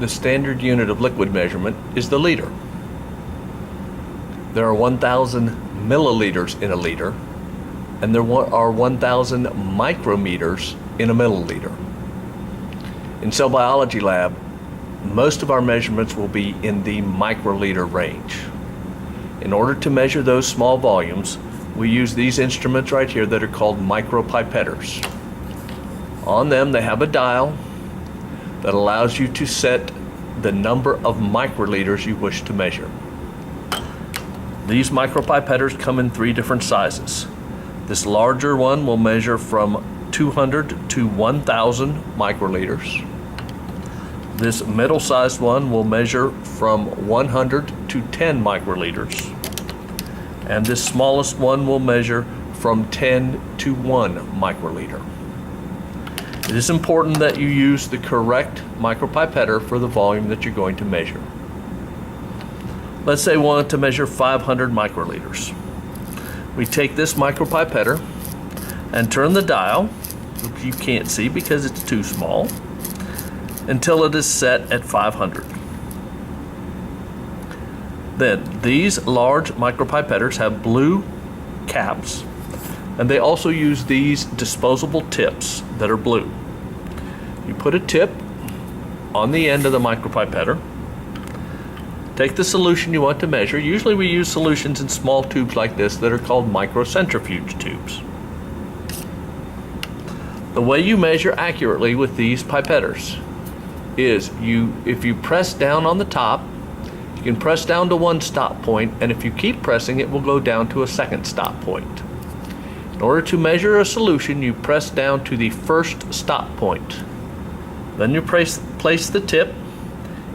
the standard unit of liquid measurement is the liter. There are 1,000 milliliters in a liter, and there are 1,000 micrometers in a milliliter. In cell biology lab, most of our measurements will be in the microliter range. In order to measure those small volumes, we use these instruments right here that are called micropipetters. On them they have a dial that allows you to set the number of microliters you wish to measure. These micropipetters come in 3 different sizes. This larger one will measure from 200 to 1,000 microliters. This middle-sized one will measure from 100 to 10 microliters. And this smallest one will measure from 10 to 1 microliter. It is important that you use the correct micropipetter for the volume that you're going to measure. Let's say we want to measure 500 microliters. We take this micropipetter and turn the dial, which you can't see because it's too small, until it is set at 500. Then these large micropipetters have blue caps, and they also use these disposable tips that are blue. You put a tip on the end of the micropipetter, take the solution you want to measure. Usually we use solutions in small tubes like this that are called microcentrifuge tubes. The way you measure accurately with these pipetters is if you press down on the top, you can press down to one stop point, and if you keep pressing, it will go down to a second stop point. In order to measure a solution, you press down to the first stop point. Then you place the tip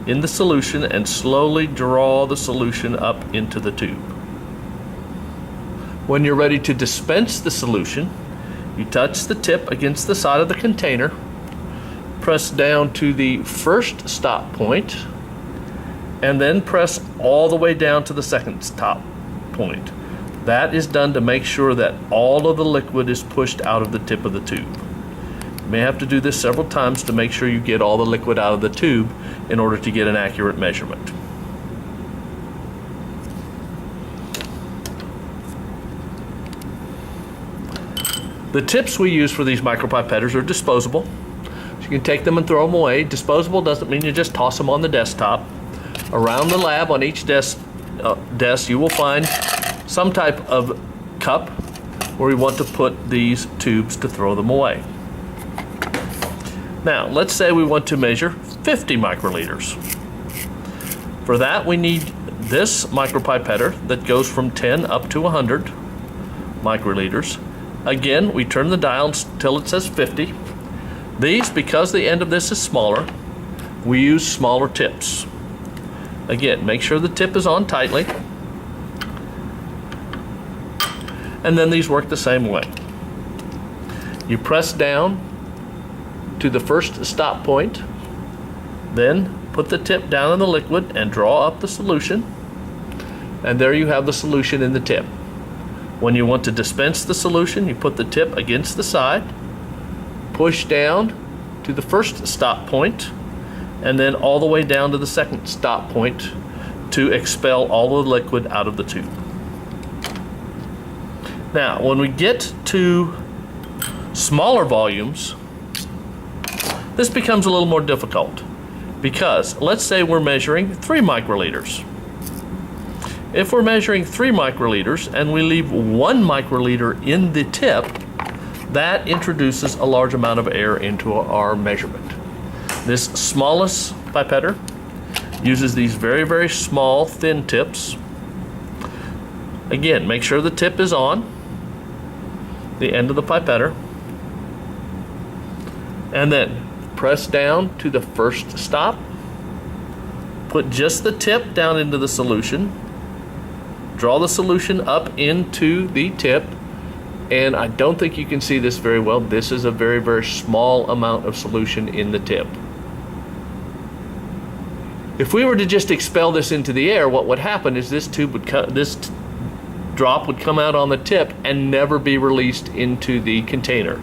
in the solution and slowly draw the solution up into the tube. When you're ready to dispense the solution, you touch the tip against the side of the container, press down to the first stop point, and then press all the way down to the second stop point. That is done to make sure that all of the liquid is pushed out of the tip of the tube. You may have to do this several times to make sure you get all the liquid out of the tube in order to get an accurate measurement. The tips we use for these micropipetters are disposable. So you can take them and throw them away. Disposable doesn't mean you just toss them on the desktop. Around the lab on each desk you will find some type of cup where we want to put these tubes to throw them away. Now, let's say we want to measure 50 microliters. For that, we need this micropipetter that goes from 10 up to 100 microliters. Again, we turn the dial until it says 50. These, because the end of this is smaller, we use smaller tips. Again, make sure the tip is on tightly. And then these work the same way. You press down to the first stop point, then put the tip down in the liquid and draw up the solution, and there you have the solution in the tip. When you want to dispense the solution, you put the tip against the side, push down to the first stop point, and then all the way down to the second stop point to expel all the liquid out of the tube. Now, when we get to smaller volumes, this becomes a little more difficult because let's say we're measuring 3 microliters. If we're measuring 3 microliters and we leave 1 microliter in the tip, that introduces a large amount of air into our measurement. This smallest pipetter uses these very, very small, thin tips. Again, make sure the tip is on the end of the pipetter, and then press down to the first stop, put just the tip down into the solution, draw the solution up into the tip, and I don't think you can see this very well. This is a very, very small amount of solution in the tip. If we were to just expel this into the air, what would happen is this drop would come out on the tip and never be released into the container.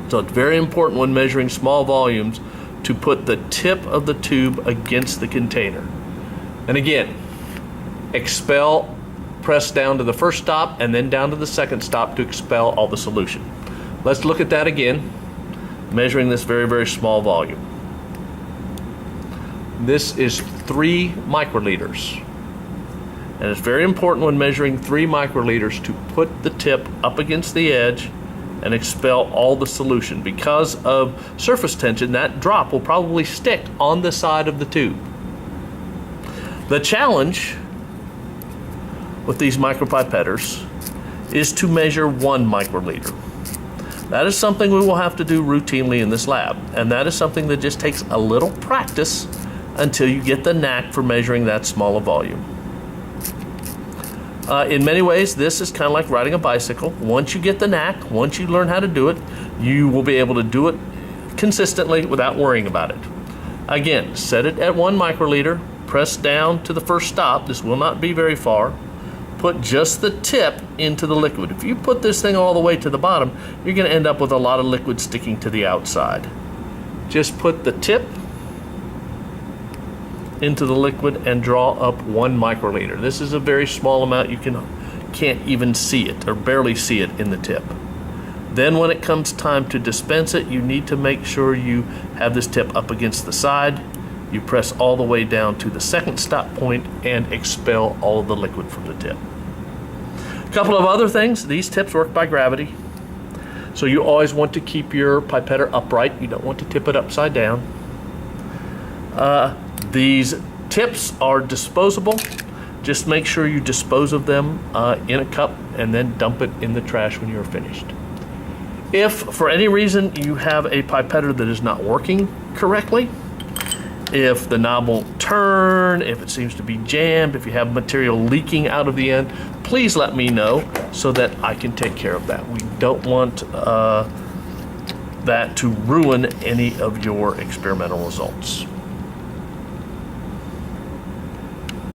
So it's very important when measuring small volumes to put the tip of the tube against the container. And again, expel, press down to the first stop and then down to the second stop to expel all the solution. Let's look at that again, measuring this very, very small volume. This is 3 microliters. And it's very important when measuring 3 microliters to put the tip up against the edge and expel all the solution. Because of surface tension, that drop will probably stick on the side of the tube. The challenge with these micropipetters is to measure 1 microliter. That is something we will have to do routinely in this lab, and that is something that just takes a little practice until you get the knack for measuring that small a volume. In many ways, this is kind of like riding a bicycle. Once you get the knack, once you learn how to do it, you will be able to do it consistently without worrying about it. Again, set it at 1 microliter, press down to the first stop. This will not be very far. Put just the tip into the liquid. If you put this thing all the way to the bottom, you're going to end up with a lot of liquid sticking to the outside. Just put the tip into the liquid and draw up 1 microliter. This is a very small amount. You can't even see it or barely see it in the tip. Then when it comes time to dispense it, you need to make sure you have this tip up against the side. You press all the way down to the second stop point and expel all of the liquid from the tip. A couple of other things. These tips work by gravity. So you always want to keep your pipetter upright. You don't want to tip it upside down. These tips are disposable. Just make sure you dispose of them in a cup and then dump it in the trash when you're finished. If for any reason you have a pipetter that is not working correctly, if the knob won't turn, if it seems to be jammed, if you have material leaking out of the end, please let me know so that I can take care of that. We don't want that to ruin any of your experimental results.